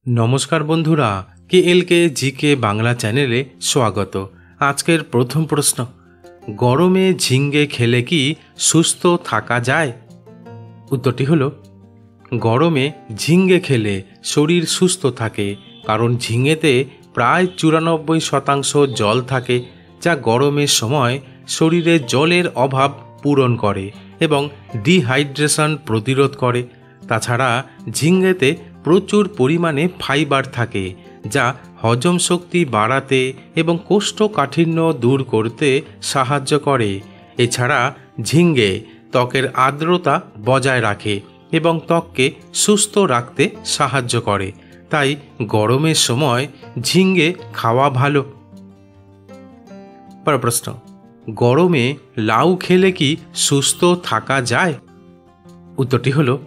नमस्कार बंधुरा KLK GK Bangla चैनेले स्वागत। आजकेर प्रथम प्रश्न, गरमे झिंगे खेले कि सुस्थ थाका जाए? उत्तरटी हलो गरमे झिंगे खेले शरीर सुस्थ थाके, कारण झिंगेते प्राय 94% जल थाके, जा गरमेर समय शरीरे जलेर अभाव पूरण करे एवं डिहाइड्रेशन प्रतिरोध करे। ताछाड़ा झिंगेते प्रचुर परिमाणे फाइबार थाके, जा हजम शक्ति बाड़ाते एवं कोष्ठकाठिन्य दूर करते साहाय्य करे। एछाड़ा झिंगे त्वकेर आर्द्रता बजाय राखे एवं त्वकके सुस्थ राखते साहाय्य करे, ताई गरमेर समय झिंगे खावा भालो। पर प्रश्न, गरमे लाउ खेले कि सुस्थ थाका जाए? उत्तरटी हलो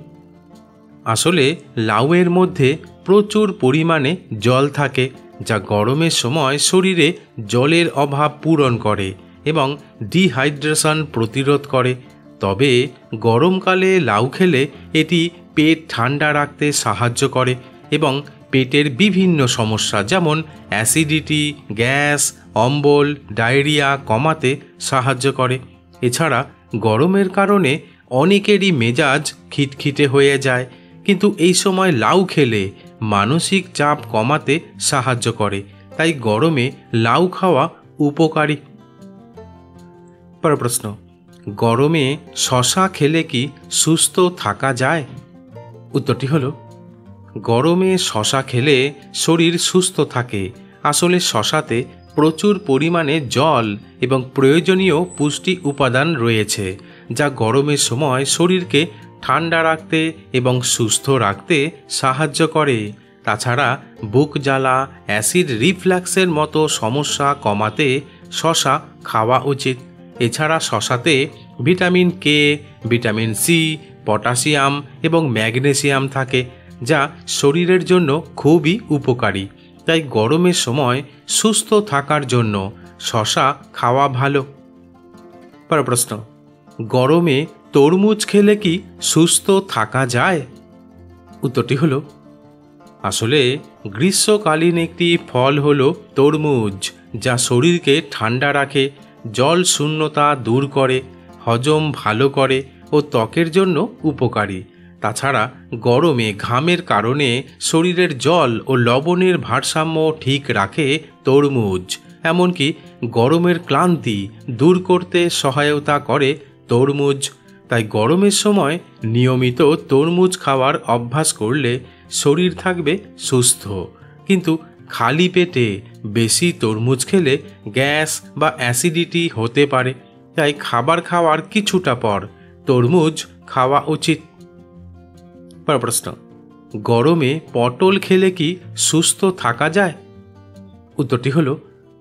आसले लाउएर मध्य प्रचुर परिमाणे जल थाके, जा गरमेर समय शरीरे जलेर अभाव पूरण करे एवं डिहाइड्रेशन प्रतिरोध करे। तबे गरमकाले लाउ खेले एटी पेट ठंडा राखते साहाय्य करे एवं पेटेर विभिन्न समस्या जेमन অ্যাসিডিটি, ग्यास, अम्बल, डायरिया कमाते साहाय्य करे। एछाड़ा गरमेर कारणे अनेकेरই मेजाज खिटखिटे हये जाए, किन्तु এই সময় লাউ খেলে মানসিক চাপ কমাতে সাহায্য করে, তাই গরমে লাউ খাওয়া উপকারী। পরের প্রশ্ন, গরমে শসা খেলে কি সুস্থ থাকা যায়? উত্তরটি হলো গরমে শসা খেলে শরীর সুস্থ থাকে। আসলে শসাতে প্রচুর পরিমাণে জল এবং প্রয়োজনীয় পুষ্টি উপাদান রয়েছে, যা গরমের সময় শরীরকে ঠান্ডা রাখতে এবং সুস্থ রাখতে সাহায্য করে। তাছাড়া বুক জ্বালা, অ্যাসিড রিফ্লাক্সের মতো সমস্যা কমাতে শসা খাওয়া উচিত। এছাড়া শসাতে vitamin K, vitamin C, potassium এবং ম্যাগনেসিয়াম থাকে, যা শরীরের জন্য খুবই উপকারী। তাই গরমের সময় সুস্থ থাকার জন্য শসা খাওয়া ভালো। পরের প্রশ্ন, গরমে তরমুজ খেলে কি সুস্থ থাকা যায়? উত্তরটি হলো আসলে গ্রীষ্মকালীন একটি ফল হলো তরমুজ, যা শরীরকে ঠান্ডা রাখে, জল শূন্যতা দূর করে, হজম ভালো করে ও ত্বকের জন্য উপকারী। তাছাড়া গরমে ঘামের কারণে শরীরের জল ও লবণের ভারসাম্য ঠিক রাখে তরমুজ, এমনকি গরমের ক্লান্তি দূর করতে সহায়তা করে তরমুজ। তাই গরমের সময় নিয়মিত তরমুজ খাওয়ার অভ্যাস করলে শরীর থাকবে সুস্থ, কিন্তু খালি পেটে বেশি তরমুজ খেলে গ্যাস বা অ্যাসিডিটি হতে পারে। তাই খাবার খাওয়ার কিছুটা পর তরমুজ খাওয়া উচিত। পরের প্রশ্ন, গরমে পটল খেলে কি সুস্থ থাকা যায়? উত্তরটি হলো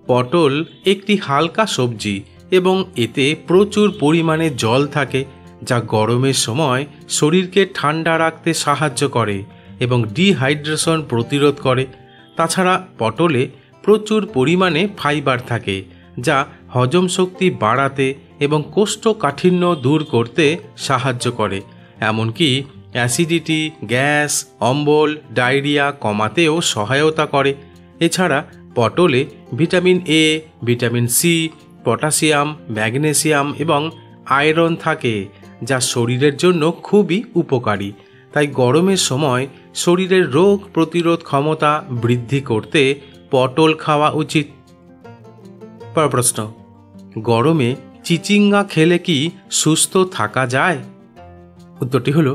পটল একটি হালকা সবজি এবং এতে প্রচুর পরিমাণে জল থাকে, যা গরমের সময় শরীরকে ঠান্ডা রাখতে সাহায্য করে এবং ডিহাইড্রেশন প্রতিরোধ করে। তাছাড়া পটলে প্রচুর পরিমাণে ফাইবার থাকে, যা হজম শক্তি বাড়াতে এবং কোষ্ঠকাঠিন্য দূর করতে সাহায্য করে, এমনকি অ্যাসিডিটি, গ্যাস, অম্বল, ডায়রিয়া কমাতেও সহায়তা করে। এছাড়া পটলে vitamin A, vitamin C, potassium, magnesium এবং আয়রন থাকে, যা শরীরের জন্য খুবই উপকারী। তাই গরমের সময় শরীরের রোগ প্রতিরোধ ক্ষমতা বৃদ্ধি করতে পটল খাওয়া উচিত। পরের প্রশ্ন, গরমে চিচিঙ্গা খেলে কি সুস্থ থাকা যায়? উত্তরটি হলো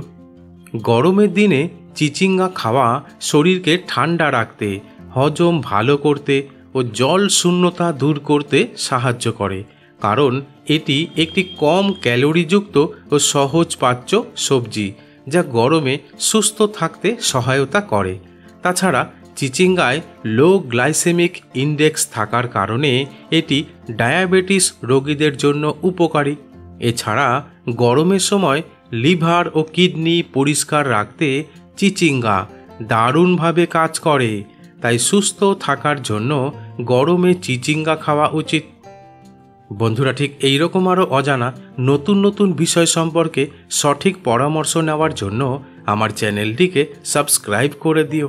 গরমের দিনে চিচিঙ্গা খাওয়া শরীরকে ঠান্ডা রাখতে, হজম ভালো করতে ও জল শূন্যতা দূর করতে সাহায্য করে, কারণ এটি একটি কম ক্যালোরিযুক্ত ও সহজপাচ্য সবজি, যা গরমে সুস্থ থাকতে সহায়তা করে। তাছাড়া চিচিঙ্গায় লো গ্লাইসেমিক ইন্ডেক্স থাকার কারণে এটি ডায়াবেটিস রোগীদের জন্য উপকারী। এছাড়া গরমের সময় লিভার ও কিডনি পরিষ্কার রাখতে চিচিঙ্গা দারুণভাবে কাজ করে। তাই সুস্থ থাকার জন্য গরমে চিচিঙ্গা খাওয়া উচিত। বন্ধুরা, ঠিক এই রকম আরও অজানা নতুন নতুন বিষয় সম্পর্কে সঠিক পরামর্শ নেওয়ার জন্য আমার চ্যানেলটিকে সাবস্ক্রাইব করে দিও।